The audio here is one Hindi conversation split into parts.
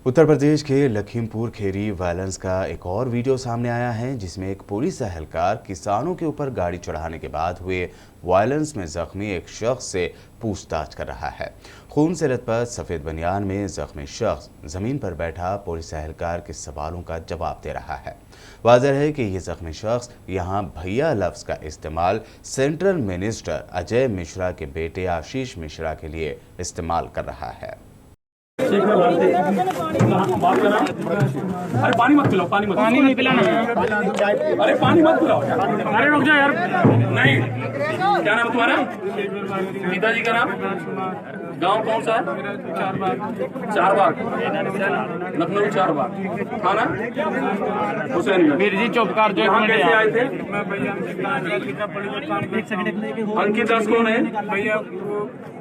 उत्तर प्रदेश के लखीमपुर खीरी वायलेंस का एक और वीडियो सामने आया है, जिसमें एक पुलिस एहलकार किसानों के ऊपर गाड़ी चढ़ाने के बाद हुए वायलेंस में जख्मी एक शख्स से पूछताछ कर रहा है। खून से लथपथ सफ़ेद बनियान में जख्मी शख्स जमीन पर बैठा पुलिस एहलकार के सवालों का जवाब दे रहा है। वाज़ेह है कि ये जख्मी शख्स यहाँ भैया लफ्ज़ का इस्तेमाल सेंट्रल मिनिस्टर अजय मिश्रा के बेटे आशीष मिश्रा के लिए इस्तेमाल कर रहा है। अरे पानी मत पिलाओ, पानी नहीं पिलाना। अरे पानी मत पिलाओ, अरे रुक जा यार। नहीं, क्या नाम तुम्हारा? पिताजी का नाम? गांव कौन सा है? चार बाग, लखनऊ 4 बाग। थाना हुसैन। मीर जी चुप कर। जो यहाँ कैसे आए थे? अंकित दास कौन है? भैया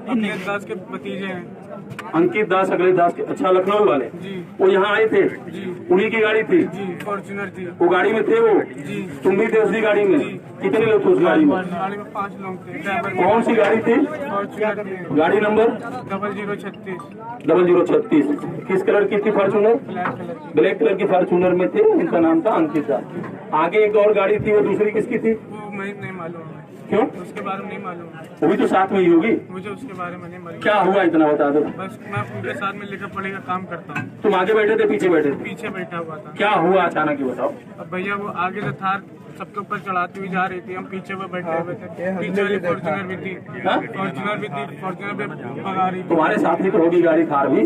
अंकित दास के भतीजे हैं। अंकित दास, अगले दास के। अच्छा, लखनऊ वाले जी। वो यहाँ आए थे जी। उन्हीं की गाड़ी थी जी, फॉर्च्यूनर थी। वो गाड़ी में थे वो जी। तुम भी थे उसी गाड़ी में जी। कितने लोग थे उस गाड़ी में? 5 लोग थे। कौन सी गाड़ी थी? फॉर्च्यूनर थी। गाड़ी नंबर 0036। किस कलर की थी फॉर्च्यूनर? ब्लैक कलर की फॉर्च्यूनर में थे। उनका नाम था अंकित दास। आगे एक और गाड़ी थी, वो दूसरी किसकी थी? वो मुझे नहीं मालूम। क्यों? उसके बारे में नहीं मालूम। वो भी तो साथ में ही होगी। मुझे उसके बारे में नहीं मालूम। क्या हुआ इतना बता दो। बस मैं उनके साथ में लिखा पढ़ेगा काम करता हूँ। तुम आगे बैठे थे पीछे बैठे? पीछे बैठा हुआ था। क्या हुआ अचानक ही बताओ। अब भैया वो आगे से थार सबके ऊपर चढ़ाती हुई जा रही थी, हम पीछे में बैठे हुए थे। पीछे वाली फॉर्च्यूनर भी थी। फॉर्च्यूनर भी भगा रही थी। तुम्हारे साथ ही तो होगी गाड़ी, थार भी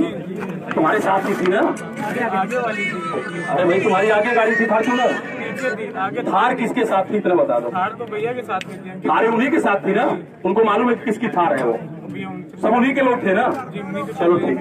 तुम्हारे साथ ही थी ना? आगे वाली थी। अरे भाई, तुम्हारी आगे गाड़ी थी फॉर्च्यूनर? आगे थार किसके साथ थी इतना बता दो। थार तो भैया के साथ में थी। थार उन्हीं के साथ थी ना? उनको मालूम है किसकी थार है? वो सब उन्हीं के लोग थे ना? चलो ठीक।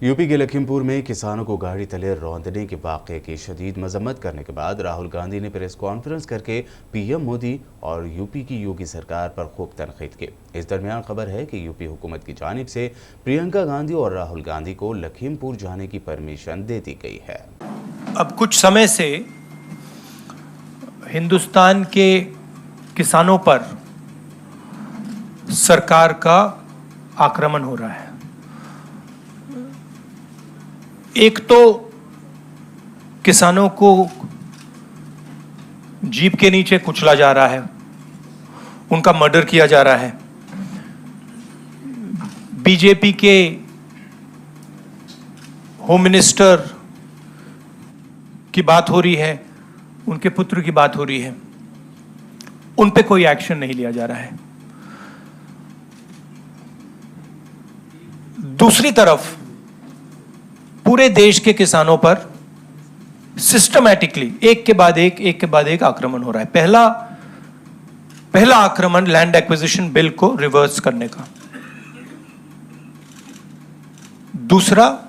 यूपी के लखीमपुर में किसानों को गाड़ी तले रौंदने के वाक़े की शदीद मजम्मत करने के बाद राहुल गांधी ने प्रेस कॉन्फ्रेंस करके पीएम मोदी और यूपी की योगी सरकार पर खूब तनकीद की। इस दरमियान खबर है कि यूपी हुकूमत की जानिब से प्रियंका गांधी और राहुल गांधी को लखीमपुर जाने की परमिशन दे दी गई है। अब कुछ समय से हिंदुस्तान के किसानों पर सरकार का आक्रमण हो रहा है। एक तो किसानों को जीप के नीचे कुचला जा रहा है, उनका मर्डर किया जा रहा है। बीजेपी के होम मिनिस्टर की बात हो रही है, उनके पुत्र की बात हो रही है, उन पे कोई एक्शन नहीं लिया जा रहा है। दूसरी तरफ पूरे देश के किसानों पर सिस्टमैटिकली एक के बाद एक आक्रमण हो रहा है। पहला आक्रमण लैंड एक्विजिशन बिल को रिवर्स करने का। दूसरा,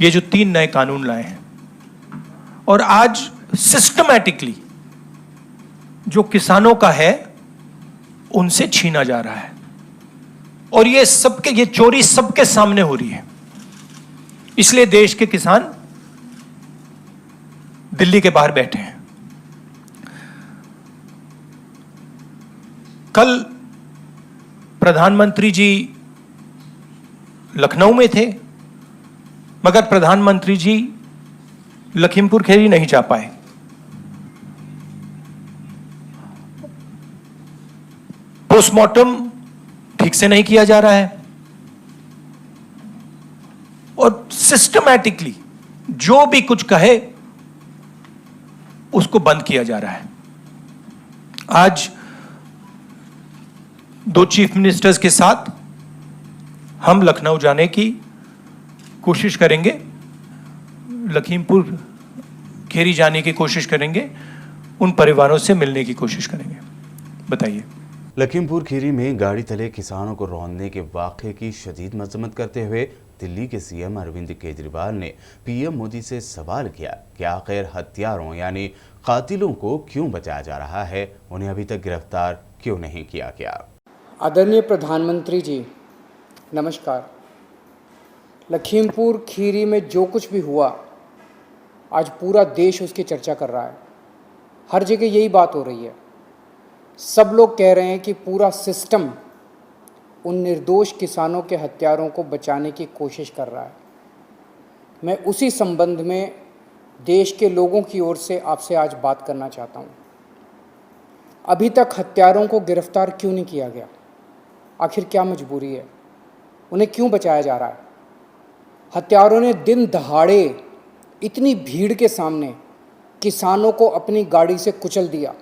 ये जो 3 नए कानून लाए हैं, और आज सिस्टमैटिकली जो किसानों का है उनसे छीना जा रहा है। और ये चोरी सबके सामने हो रही है। इसलिए देश के किसान दिल्ली के बाहर बैठे हैं। कल प्रधानमंत्री जी लखनऊ में थे, मगर प्रधानमंत्री जी लखीमपुर खीरी नहीं जा पाए। पोस्टमार्टम ठीक से नहीं किया जा रहा है और सिस्टमैटिकली जो भी कुछ कहे उसको बंद किया जा रहा है। आज 2 चीफ मिनिस्टर्स के साथ हम लखनऊ जाने की कोशिश करेंगे, लखीमपुर खीरी जाने की कोशिश करेंगे, उन परिवारों से मिलने की कोशिश करेंगे। बताइए। लखीमपुर खीरी में गाड़ी तले किसानों को रौंदने के वाक़े की शदीद मजम्मत करते हुए दिल्ली के सीएम अरविंद केजरीवाल ने पीएम मोदी से सवाल किया कि आखिर हत्यारों यानी कातिलों को क्यों बचाया जा रहा है, उन्हें अभी तक गिरफ्तार क्यों नहीं किया गया। आदरणीय प्रधानमंत्री जी, नमस्कार। लखीमपुर खीरी में जो कुछ भी हुआ, आज पूरा देश उसकी चर्चा कर रहा है। हर जगह यही बात हो रही है। सब लोग कह रहे हैं कि पूरा सिस्टम उन निर्दोष किसानों के हत्यारों को बचाने की कोशिश कर रहा है। मैं उसी संबंध में देश के लोगों की ओर से आपसे आज बात करना चाहता हूँ। अभी तक हत्यारों को गिरफ्तार क्यों नहीं किया गया? आखिर क्या मजबूरी है? उन्हें क्यों बचाया जा रहा है? हत्यारों ने दिन दहाड़े इतनी भीड़ के सामने किसानों को अपनी गाड़ी से कुचल दिया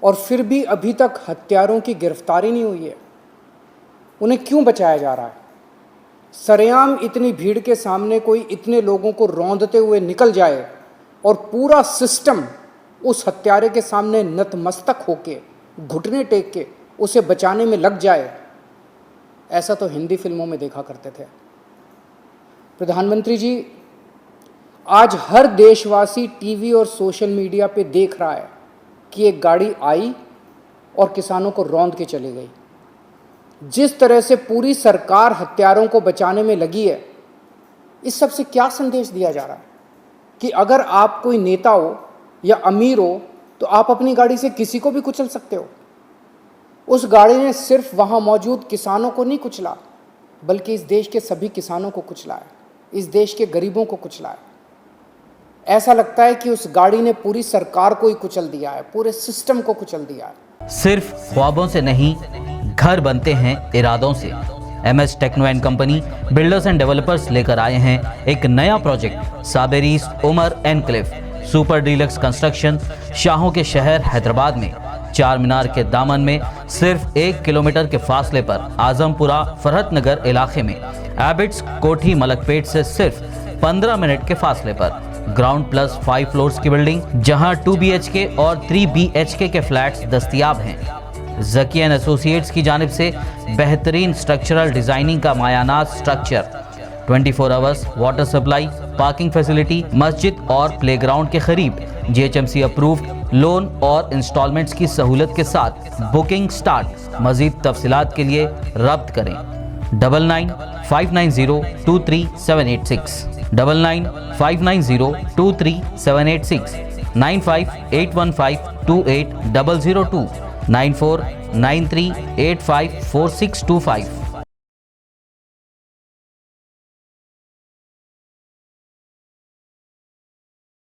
और फिर भी अभी तक हत्यारों की गिरफ्तारी नहीं हुई है। उन्हें क्यों बचाया जा रहा है? सरेआम इतनी भीड़ के सामने कोई इतने लोगों को रौंदते हुए निकल जाए और पूरा सिस्टम उस हत्यारे के सामने नतमस्तक होके घुटने टेक के उसे बचाने में लग जाए, ऐसा तो हिंदी फिल्मों में देखा करते थे। प्रधानमंत्री जी, आज हर देशवासी टीवी और सोशल मीडिया पे देख रहा है कि एक गाड़ी आई और किसानों को रौंद के चली गई। जिस तरह से पूरी सरकार हत्यारों को बचाने में लगी है, इस सब से क्या संदेश दिया जा रहा है कि अगर आप कोई नेता हो या अमीर हो तो आप अपनी गाड़ी से किसी को भी कुचल सकते हो। उस गाड़ी ने सिर्फ वहाँ मौजूद किसानों को नहीं कुचला, बल्कि इस देश के सभी किसानों को कुचला है, इस देश के गरीबों को कुचला है। ऐसा लगता है कि उस गाड़ी ने पूरी सरकार को ही कुचल दिया है, पूरे सिस्टम को कुचल दिया है। सिर्फ ख्वाबों से नहीं, घर बनते हैं इरादों से। MS techno and company builders and developers लेकर आए हैं एक नया प्रोजेक्ट, साबेरीज Umar enclave super deluxe construction. शाहों के शहर हैदराबाद में चार मीनार के दामन में सिर्फ 1 किलोमीटर के फासले पर आजमपुरा फरहत नगर इलाके में एबिट्स कोठी मलकपेट से सिर्फ 15 मिनट के फासले पर ग्राउंड प्लस 5 फ्लोर्स की बिल्डिंग, जहां 2 BHK और 3 BHK के फ्लैट्स दस्तयाब हैं। ज़की एंड एसोसिएट्स की जानिब से बेहतरीन स्ट्रक्चरल डिजाइनिंग का मायानाज structure, 24 hours water supply, parking facility, मस्जिद और प्लेग्राउंड के करीब GHMC अप्रूव्ड लोन और इंस्टॉलमेंट्स की सहूलत के साथ बुकिंग स्टार्ट। मजीद तफसीलात के लिए रब्त करें 9959023786, 9959023786, 9581528002, 9493854625।